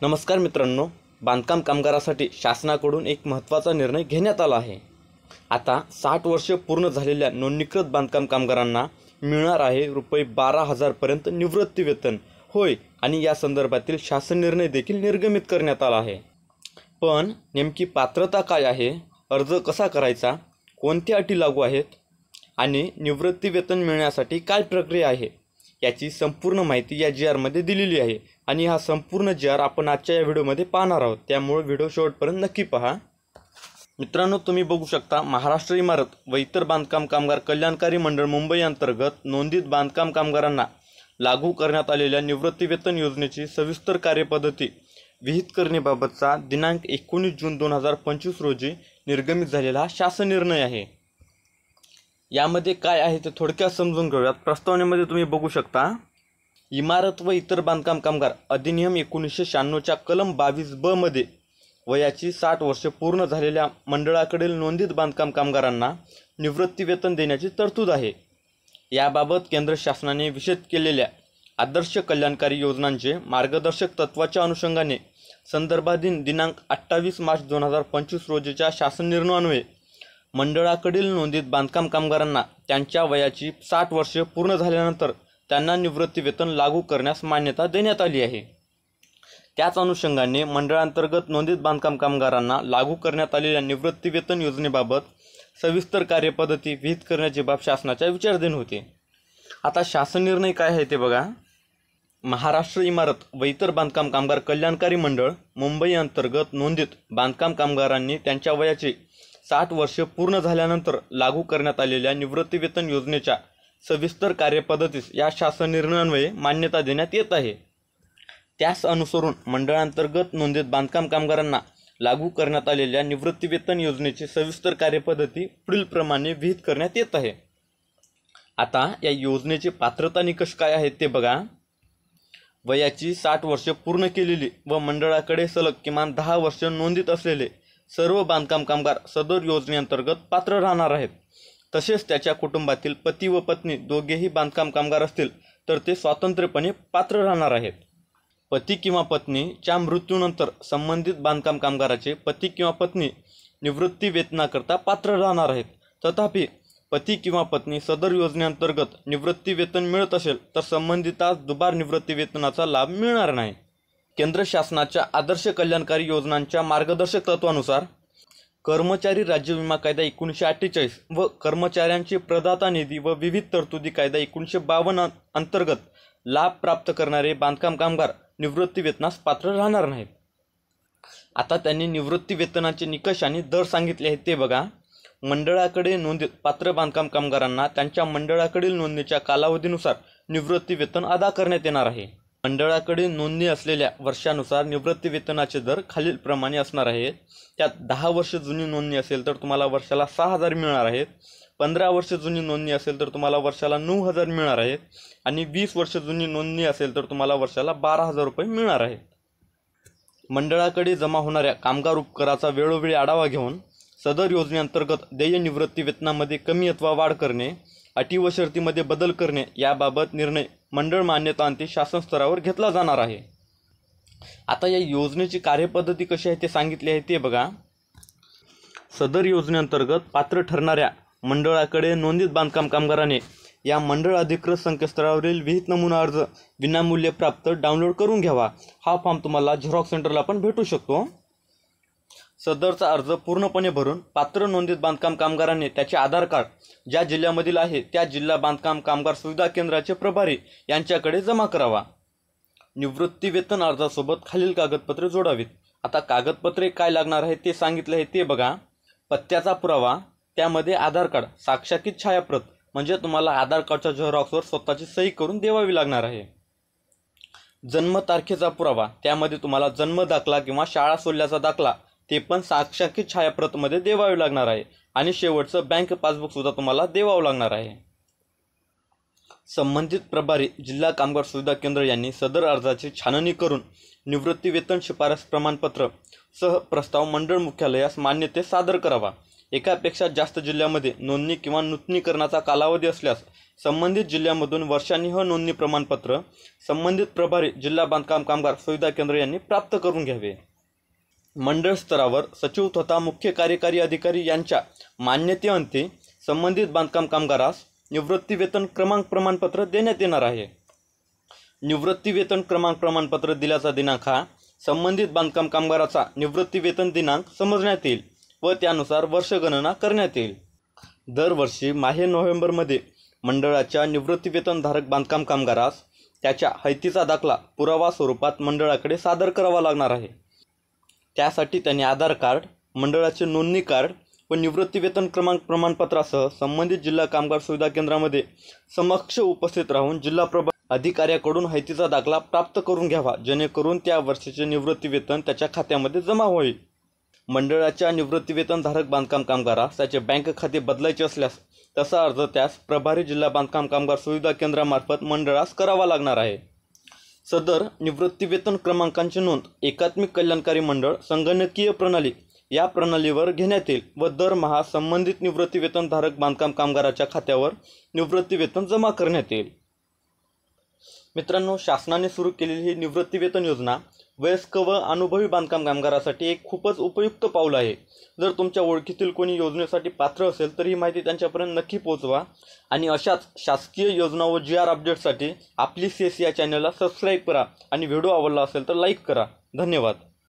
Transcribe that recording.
नमस्कार मित्रांनो, बांधकाम कामगारासाठी शासनाकडून एक महत्त्वाचा निर्णय घेण्यात आला आहे। आता 60 वर्षे पूर्ण झालेल्या नोंदणीकृत बांधकाम कामगारांना मिळणार आहे ₹12,000 पर्यंत निवृत्ती वेतन होय। आणि या संदर्भातील शासन निर्णय देखील निर्गमित करण्यात आला आहे। पण नेमकी पात्रता काय आहे, अर्ज कसा करायचा, कोणत्या अटी लागू आहेत आणि निवृत्ती वेतन मिळण्यासाठी काय प्रक्रिया आहे याची संपूर्ण माहिती या जी मध्ये दिलेली आहे। आणि हा संपूर्ण जी आपण आजच्या या व्हिडिओमध्ये पाहणार आहोत, त्यामुळे व्हिडिओ शेवटपर्यंत नक्की पहा। मित्रांनो, तुम्ही बघू शकता महाराष्ट्र इमारत व इतर बांधकाम कामगार कल्याणकारी मंडळ मुंबई अंतर्गत नोंदित बांधकाम कामगारांना लागू करण्यात आलेल्या निवृत्ती वेतन योजनेची सविस्तर कार्यपद्धती विहित करण्याबाबतचा दिनांक 19 जून 2025 रोजी निर्गमित झालेला हा शासन निर्णय आहे। यामध्ये काय आहे ते थोडक्यात समजून घेऊयात। प्रस्तावनेमध्ये तुम्ही बघू शकता, इमारत व इतर बांधकाम कामगार अधिनियम 1996च्या कलम 22(ब) मध्ये वयाची 60 वर्षे पूर्ण झालेल्या मंडळाकडील नोंदित बांधकाम कामगारांना निवृत्ती वेतन देण्याची तरतूद आहे। याबाबत केंद्र शासनाने विषद केलेल्या आदर्श कल्याणकारी योजनांचे मार्गदर्शक तत्वाच्या अनुषंगाने संदर्भाधीन दिनांक 28 मार्च 2025 रोजीच्या शासन निर्णयान्वये मंडळाकडील नोंदित बांधकाम कामगारांना त्यांच्या वयाची 60 वर्षे पूर्ण झाल्यानंतर त्यांना निवृत्ती वेतन लागू करण्यास मान्यता देण्यात आली आहे। त्याच अनुषंगाने मंडळांतर्गत नोंदित बांधकाम कामगारांना लागू करण्यात आलेल्या निवृत्ती वेतन योजनेबाबत सविस्तर कार्यपद्धती विहित करण्याची बाब शासनाच्या विचाराधीन होती। आता शासन निर्णय काय आहे ते बघा। महाराष्ट्र इमारत व इतर बांधकाम कामगार कल्याणकारी मंडळ मुंबई अंतर्गत नोंदित बांधकाम कामगारांनी त्यांच्या वयाचे 60 वर्षे पूर्ण झाल्यानंतर लागू करण्यात आलेल्या निवृत्ती वेतन योजनेच्या सविस्तर कार्यपद्धतीस या शासन निर्णयान्वये मान्यता देण्यात येत आहे। त्यास अनुसरून मंडळांतर्गत नोंदित बांधकाम कामगारांना लागू करण्यात आलेल्या निवृत्ती वेतन योजनेची सविस्तर कार्यपद्धती पुढीलप्रमाणे विहित करण्यात येत आहे। आता या योजनेचे पात्रता निकष काय आहेत ते बघा। वयाची 60 वर्षे पूर्ण केलेली व मंडळाकडे सलग किमान 10 वर्ष नोंदीत असलेले सर्व बांधकाम कामगार सदर योजनेअंतर्गत पात्र राहणार आहेत। तसेच त्याच्या कुटुंबातील पती व पत्नी दोघेही बांधकाम कामगार असतील तर ते स्वतंत्रपणे पात्र राहणार आहेत। पती किंवा पत्नीच्या मृत्यूनंतर संबंधित बांधकाम कामगाराचे पती किंवा पत्नी निवृत्ती वेतनाकरता पात्र राहणार आहेत। तथापि पती किंवा पत्नी सदर योजनेअंतर्गत निवृत्ती वेतन मिळत असेल तर संबंधितास दुबार निवृत्ती वेतनाचा लाभ मिळणार नाही। केंद्र शासनाच्या आदर्श कल्याणकारी योजनांच्या मार्गदर्शक तत्वानुसार कर्मचारी राज्य विमा कायदा 1948 व कर्मचाऱ्यांचे प्रदाता निधी व विविध तरतुदी कायदा 1952 अंतर्गत लाभ प्राप्त करणारे बांधकाम कामगार निवृत्ती वेतनास पात्र राहणार नाहीत। आता त्यांनी निवृत्ती वेतनाचे निकष आणि दर सांगितले आहेत ते बघा। मंडळाकडे नोंदित पात्र बांधकाम कामगारांना त्यांच्या मंडळाकडील नोंदणीच्या कालावधीनुसार निवृत्ती वेतन अदा करण्यात येणार आहे। मंडळाकडे नोंदणी असलेल्या वर्षानुसार निवृत्ती वेतनाचे दर खालीलप्रमाणे असणार आहेत। त्यात 10 वर्ष जुनी नोंदणी असेल तर तुम्हाला वर्षाला 6,000 मिळणार आहेत। 15 वर्ष जुनी नोंदणी असेल तर तुम्हाला वर्षाला 9,000 मिळणार आहेत आणि 20 वर्ष जुनी नोंदणी असेल तर तुम्हाला वर्षाला 12,000 रुपये मिळणार आहेत। मंडळाकडे जमा होणाऱ्या कामगार उपकराचा वेळोवेळी आढावा घेऊन सदर योजनेअंतर्गत देय निवृत्ती वेतनामध्ये कमी अथवा वाढ करणे, अटी व शर्तीमध्ये बदल करणे याबाबत निर्णय मंडळ मान्यताअंती शासन स्तरावर घेतला जाणार आहे। आता या योजनेची कार्यपद्धती कशी आहे ते सांगितले आहे ते बघा। सदर योजनेअंतर्गत पात्र ठरणाऱ्या मंडळाकडे नोंदित बांधकाम कामगाराने या मंडळ अधिकृत संकेतस्थळावरील विहित नमुना अर्ज विनामूल्य प्राप्त डाउनलोड करून घ्यावा। हा फॉर्म तुम्हाला झेरॉक्स सेंटरला पण भेटू शकतो। सदरचा अर्ज पूर्णपणे भरून पात्र नोंदित बांधकाम कामगारांनी त्याचे आधार कार्ड ज्या जिल्ह्यामधील आहे त्या जिल्हा बांधकाम कामगार सुविधा केंद्राचे प्रभारी यांच्याकडे जमा करावा। निवृत्ती वेतन अर्जासोबत खालील कागदपत्रे जोडावीत। आता कागदपत्रे काय लागणार आहे ते सांगितले आहे ते बघा। पत्त्याचा पुरावा, त्यामध्ये आधार कार्ड साक्षांकित छायाप्रत म्हणजे तुम्हाला आधार कार्डच्या झेरॉक्सवर स्वतःची सही करून द्यावी लागणार आहे। जन्मतारखेचा पुरावा, त्यामध्ये तुम्हाला जन्म दाखला किंवा शाळा सोडल्याचा दाखला ते पण साक्षांकित छायाप्रतमध्ये द्यावे लागणार आहे। आणि शेवटचं बँक पासबुक सुद्धा तुम्हाला द्यावं लागणार आहे। संबंधित प्रभारी जिल्हा कामगार सुविधा केंद्र यांनी सदर अर्जाची छाननी करून निवृत्ती वेतन शिफारस प्रमाणपत्र सह प्रस्ताव मंडळ मुख्यालयास मान्यतेस सादर करावा। एकापेक्षा जास्त जिल्ह्यामध्ये नोंदणी किंवा नूतनीकरणाचा कालावधी असल्यास संबंधित जिल्ह्यामधून वर्षानिह नोंदणी प्रमाणपत्र संबंधित प्रभारी जिल्हा बांधकाम कामगार सुविधा केंद्र यांनी प्राप्त करून घ्यावे। मंडळ स्तरावर सचिव तथा मुख्य कार्यकारी अधिकारी यांच्या मान्यतेअंती संबंधित बांधकाम कामगारास निवृत्ती वेतन क्रमांक प्रमाणपत्र देण्यात येणार आहे। निवृत्ती वेतन क्रमांक प्रमाणपत्र दिल्याचा दिनांक हा संबंधित बांधकाम कामगाराचा निवृत्ती वेतन दिनांक समजण्यात येईल व त्यानुसार वर्षगणना करण्यात येईल। दरवर्षी माहे नोव्हेंबरमध्ये मंडळाच्या निवृत्ती वेतनधारक बांधकाम कामगारास त्याच्या हयतीचा दाखला पुरावा स्वरूपात मंडळाकडे सादर करावा लागणार आहे। त्यासाठी त्यांनी आधार कार्ड, मंडळाचे नोंदणी कार्ड व निवृत्ती वेतन क्रमांक प्रमाणपत्रासह संबंधित जिल्हा कामगार सुविधा केंद्रामध्ये समक्ष उपस्थित राहून जिल्हा अधिकाऱ्याकडून हयतीचा दाखला प्राप्त करून घ्यावा, जेणेकरून त्या वर्षीचे निवृत्ती वेतन त्याच्या खात्यामध्ये जमा होईल। मंडळाच्या निवृत्ती वेतनधारक बांधकाम कामगारास त्याचे बँक खाते बदलायचे असल्यास तसा अर्ज त्यास प्रभारी जिल्हा बांधकाम कामगार सुविधा केंद्रामार्फत मंडळास करावा लागणार आहे। सदर निवृत्ती वेतन क्रमांकांची नोंद एकात्मिक कल्याणकारी मंडळ संगणकीय प्रणाली या प्रणालीवर घेण्यात येईल व दरमहा संबंधित निवृत्ती वेतनधारक बांधकाम कामगाराच्या खात्यावर निवृत्ती वेतन जमा करण्यात येईल। मित्रांनो, शासनाने सुरू केलेली ही निवृत्ती वेतन योजना वयस्क व अनुभवी बांधकाम कामगारासाठी एक खूपच उपयुक्त पाऊल आहे। जर तुमच्या ओळखीतील कोणी योजनेसाठी पात्र असेल तर ही माहिती त्यांच्यापर्यंत नक्की पोहोचवा आणि अशाच शासकीय योजना व GR अपडेटसाठी आपली CS या चॅनलला सबस्क्राईब करा आणि व्हिडिओ आवडला असेल तर लाईक करा। धन्यवाद।